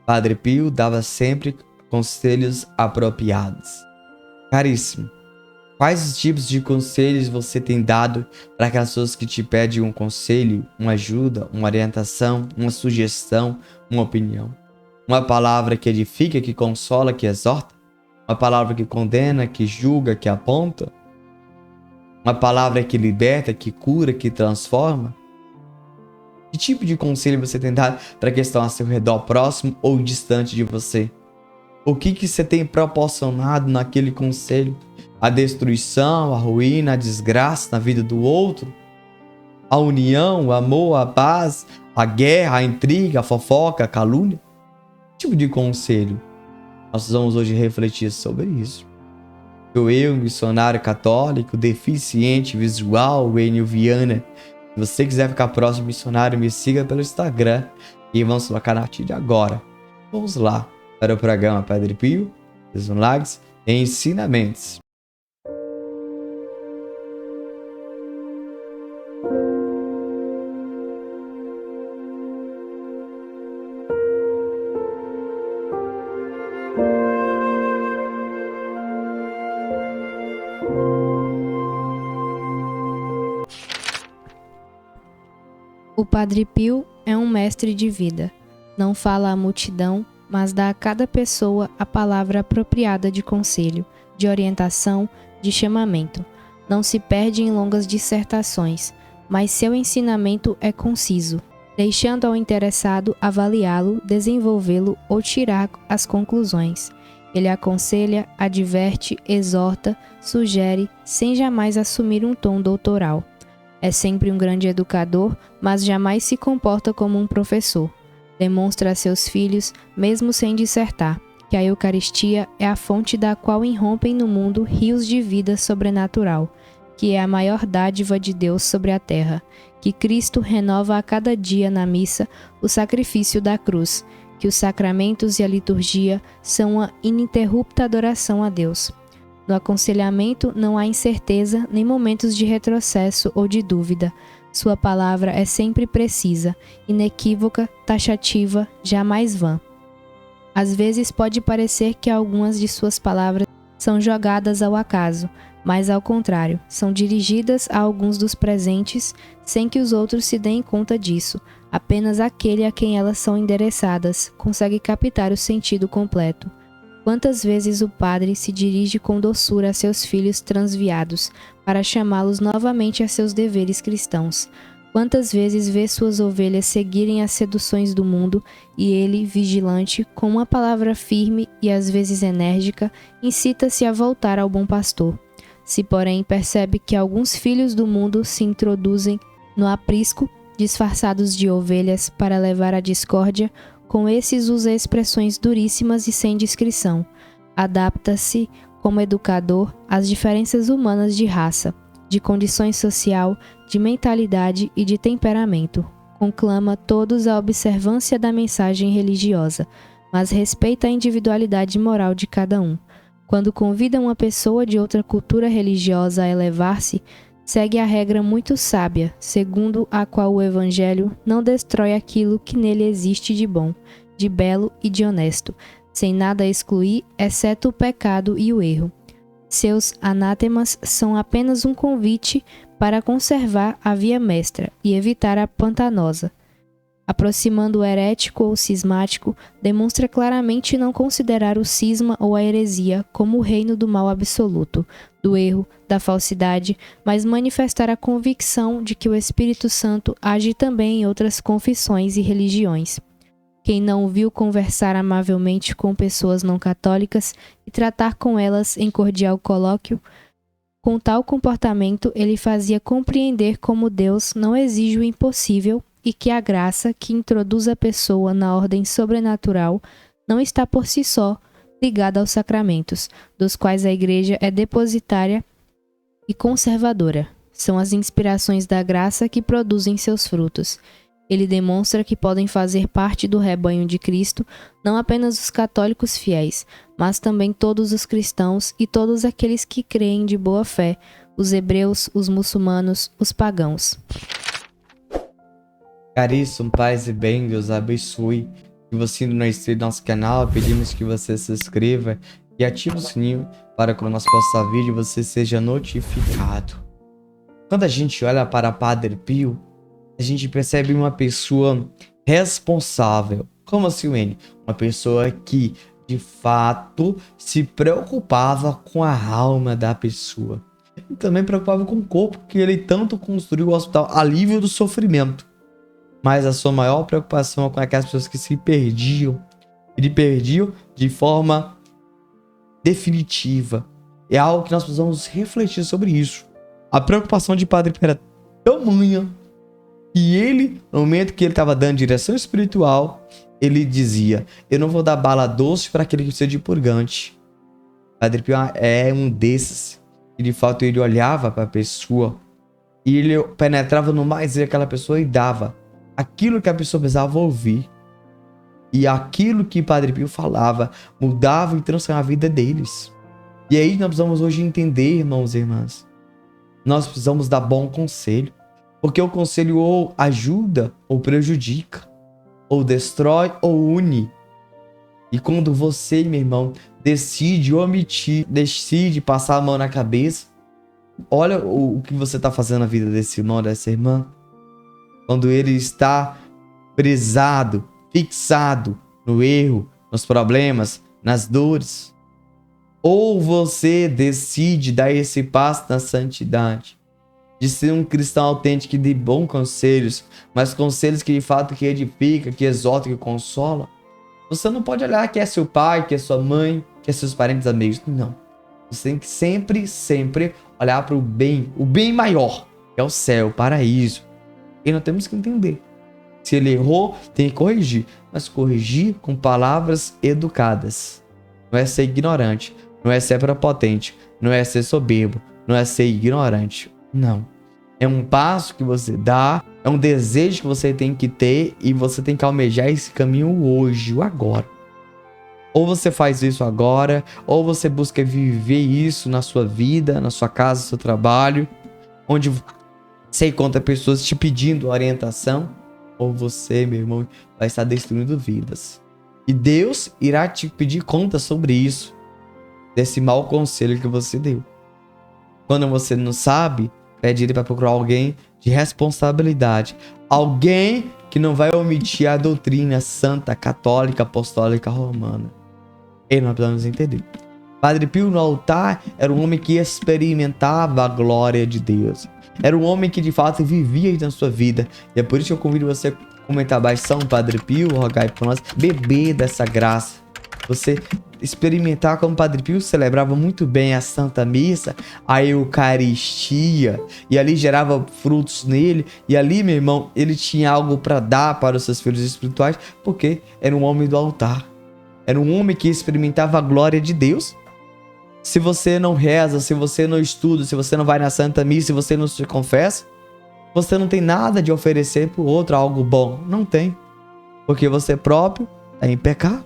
Padre Pio dava sempre conselhos apropriados. Caríssimo, quais os tipos de conselhos você tem dado para aquelas pessoas que te pedem um conselho, uma ajuda, uma orientação, uma sugestão, uma opinião? Uma palavra que edifica, que consola, que exorta? Uma palavra que condena, que julga, que aponta? Uma palavra que liberta, que cura, que transforma? Que tipo de conselho você tem dado para quem está ao seu redor, próximo ou distante de você? O que você tem proporcionado naquele conselho? A destruição, a ruína, a desgraça na vida do outro? A união, o amor, a paz, a guerra, a intriga, a fofoca, a calúnia? Que tipo de conselho? Nós vamos hoje refletir sobre isso. Eu, missionário católico, deficiente visual, Enio Viana. Se você quiser ficar próximo do missionário, me siga pelo Instagram e vamos colocar na partir de agora. Vamos lá para o programa Padre Pio, os milagres e ensinamentos. O Padre Pio é um mestre de vida. Não fala à multidão, mas dá a cada pessoa a palavra apropriada de conselho, de orientação, de chamamento. Não se perde em longas dissertações, mas seu ensinamento é conciso, deixando ao interessado avaliá-lo, desenvolvê-lo ou tirar as conclusões. Ele aconselha, adverte, exorta, sugere, sem jamais assumir um tom doutoral. É sempre um grande educador, mas jamais se comporta como um professor. Demonstra a seus filhos, mesmo sem dissertar, que a Eucaristia é a fonte da qual irrompem no mundo rios de vida sobrenatural, que é a maior dádiva de Deus sobre a terra, que Cristo renova a cada dia na missa o sacrifício da cruz, que os sacramentos e a liturgia são uma ininterrupta adoração a Deus. No aconselhamento não há incerteza nem momentos de retrocesso ou de dúvida. Sua palavra é sempre precisa, inequívoca, taxativa, jamais vã. Às vezes pode parecer que algumas de suas palavras são jogadas ao acaso, mas ao contrário, são dirigidas a alguns dos presentes sem que os outros se deem conta disso. Apenas aquele a quem elas são endereçadas consegue captar o sentido completo. Quantas vezes o padre se dirige com doçura a seus filhos transviados, para chamá-los novamente a seus deveres cristãos. Quantas vezes vê suas ovelhas seguirem as seduções do mundo, e ele, vigilante, com uma palavra firme e às vezes enérgica, incita-se a voltar ao bom pastor. Se, porém, percebe que alguns filhos do mundo se introduzem no aprisco, disfarçados de ovelhas, para levar a discórdia, com esses usa expressões duríssimas e sem discrição. Adapta-se, como educador, às diferenças humanas de raça, de condições social, de mentalidade e de temperamento. Conclama todos a observância da mensagem religiosa, mas respeita a individualidade moral de cada um. Quando convida uma pessoa de outra cultura religiosa a elevar-se, segue a regra muito sábia, segundo a qual o Evangelho não destrói aquilo que nele existe de bom, de belo e de honesto, sem nada excluir, exceto o pecado e o erro. Seus anátemas são apenas um convite para conservar a via mestra e evitar a pantanosa. Aproximando o herético ou cismático, demonstra claramente não considerar o cisma ou a heresia como o reino do mal absoluto, do erro, da falsidade, mas manifestar a convicção de que o Espírito Santo age também em outras confissões e religiões. Quem não o viu conversar amavelmente com pessoas não católicas e tratar com elas em cordial colóquio, com tal comportamento ele fazia compreender como Deus não exige o impossível e que a graça que introduz a pessoa na ordem sobrenatural não está por si só ligada aos sacramentos, dos quais a Igreja é depositária e conservadora. São as inspirações da graça que produzem seus frutos. Ele demonstra que podem fazer parte do rebanho de Cristo não apenas os católicos fiéis, mas também todos os cristãos e todos aqueles que creem de boa fé, os hebreus, os muçulmanos, os pagãos. Caríssimo, paz e bem, Deus abençoe Se você ainda não é inscrito no nosso canal, pedimos que você se inscreva e ative o sininho para que o nosso próximo vídeo você seja notificado. Quando a gente olha para Padre Pio, a gente percebe uma pessoa responsável. Como assim, Wayne? Uma pessoa que, de fato, se preocupava com a alma da pessoa. E também preocupava com o corpo, que ele tanto construiu o hospital alívio do sofrimento. Mas a sua maior preocupação é com aquelas pessoas que se perdiam. Ele perdiam de forma definitiva. É algo que nós precisamos refletir sobre isso. A preocupação de Padre Pio era tamanha que ele, no momento que ele estava dando direção espiritual, ele dizia: eu não vou dar bala doce para aquele que precisa de purgante. Padre Pio é um desses. E de fato ele olhava para a pessoa e ele penetrava no mais daquela pessoa e dava aquilo que a pessoa precisava ouvir. E aquilo que Padre Pio falava mudava e transformava a vida deles. E aí nós precisamos hoje entender, irmãos e irmãs. Nós precisamos dar bom conselho. Porque o conselho ou ajuda ou prejudica. Ou destrói ou une. E quando você, meu irmão, decide omitir, decide passar a mão na cabeça, olha o que você está fazendo na vida desse irmão, dessa irmã. Quando ele está brisado, fixado no erro, nos problemas, nas dores. Ou você decide dar esse passo na santidade, de ser um cristão autêntico e de bons conselhos, mas conselhos que de fato que edifica, que exorta, que consola. Você não pode olhar que é seu pai, que é sua mãe, que é seus parentes, amigos. Não. Você tem que sempre olhar para o bem maior, que é o céu, o paraíso. E nós temos que entender. Se ele errou, tem que corrigir. Mas corrigir com palavras educadas. Não é ser ignorante. Não é ser prepotente. Não é ser soberbo. Não é ser ignorante. Não. É um passo que você dá. É um desejo que você tem que ter. E você tem que almejar esse caminho hoje, o agora. Ou você faz isso agora. Ou você busca viver isso na sua vida, na sua casa, no seu trabalho. Onde você encontra pessoas te pedindo orientação. Ou você, meu irmão, vai estar destruindo vidas. E Deus irá te pedir conta sobre isso. Desse mau conselho que você deu. Quando você não sabe, pede ele para procurar alguém de responsabilidade. Alguém que não vai omitir a doutrina santa, católica, apostólica, romana. E nós precisamos entender. Padre Pio no altar era um homem que experimentava a glória de Deus. Era um homem que de fato vivia isso na sua vida. E é por isso que eu convido você a comentar abaixo: São Padre Pio, rogai por nós, beber dessa graça. Você experimentar como Padre Pio celebrava muito bem a Santa Missa, a Eucaristia, e ali gerava frutos nele, e ali, meu irmão, ele tinha algo para dar para os seus filhos espirituais, porque era um homem do altar. Era um homem que experimentava a glória de Deus. Se você não reza, se você não estuda, se você não vai na Santa Missa, se você não se confessa, você não tem nada de oferecer para o outro algo bom. Não tem. Porque você próprio está em pecado.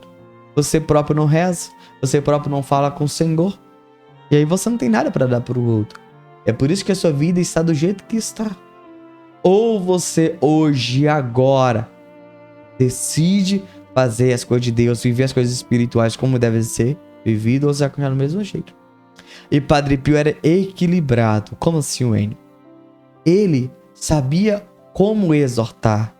Você próprio não reza. Você próprio não fala com o Senhor. E aí você não tem nada para dar para o outro. É por isso que a sua vida está do jeito que está. Ou você hoje, agora, decide fazer as coisas de Deus, viver as coisas espirituais como devem ser vivido, ou se vai do mesmo jeito. E Padre Pio era equilibrado. Como assim, Wayne? Ele sabia como exortar.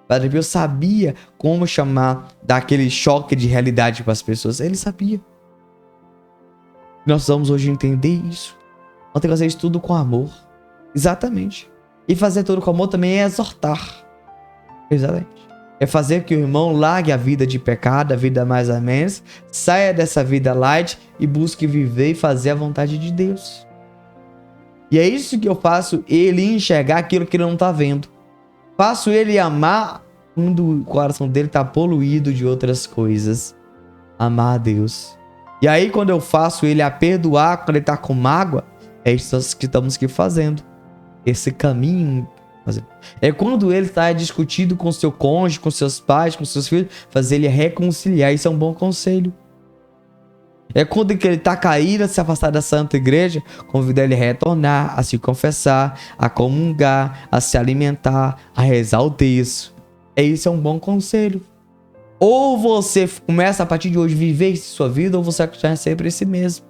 Padre Pio sabia como chamar daquele choque de realidade para as pessoas. Ele sabia. Nós vamos hoje entender isso. Nós temos que fazer isso tudo com amor. Exatamente. E fazer tudo com amor também é exortar. Exatamente. É fazer que o irmão largue a vida de pecado, a vida mais ou menos, saia dessa vida light e busque viver e fazer a vontade de Deus. E é isso que eu faço ele enxergar aquilo que ele não está vendo. Faço ele amar quando o coração dele está poluído de outras coisas. Amar a Deus. E aí quando eu faço ele a perdoar quando ele está com mágoa, é isso que estamos aqui fazendo. Esse caminho. É quando ele está discutindo com seu cônjuge, com seus pais, com seus filhos, fazer ele reconciliar. Isso é um bom conselho. É quando ele está caído, a se afastar da Santa Igreja, convidar ele a retornar, a se confessar, a comungar, a se alimentar, a rezar o texto. Isso é um bom conselho. Ou você começa a partir de hoje viver sua vida, ou você vai continuar sempre esse mesmo.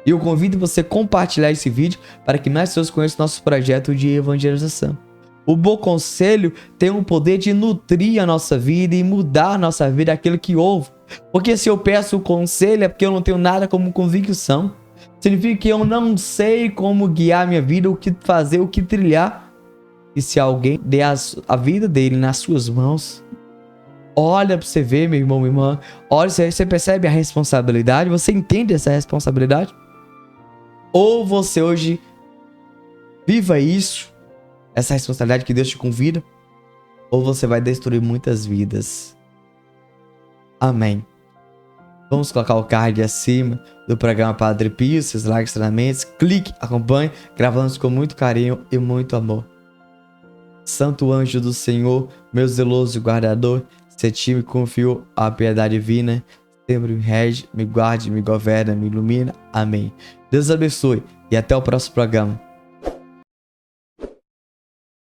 E eu convido você a compartilhar esse vídeo para que mais pessoas conheçam nosso projeto de evangelização. O bom conselho tem o poder de nutrir a nossa vida e mudar a nossa vida, aquilo que ouve. Porque se eu peço conselho é porque eu não tenho nada como convicção. Significa que eu não sei como guiar minha vida, o que fazer, o que trilhar. E se alguém der a vida dele nas suas mãos, olha para você ver, meu irmão, minha irmã. Olha, você percebe a responsabilidade? Você entende essa responsabilidade? Ou você hoje viva isso, essa responsabilidade que Deus te convida, ou você vai destruir muitas vidas. Amém. Vamos colocar o card acima do programa Padre Pio, seus likes, treinamentos. Clique, acompanhe, gravamos com muito carinho e muito amor. Santo anjo do Senhor, meu zeloso guardador, se ti me confiou a piedade divina, sempre me rege, me guarde, me governa, me ilumina. Amém. Deus abençoe e até o próximo programa.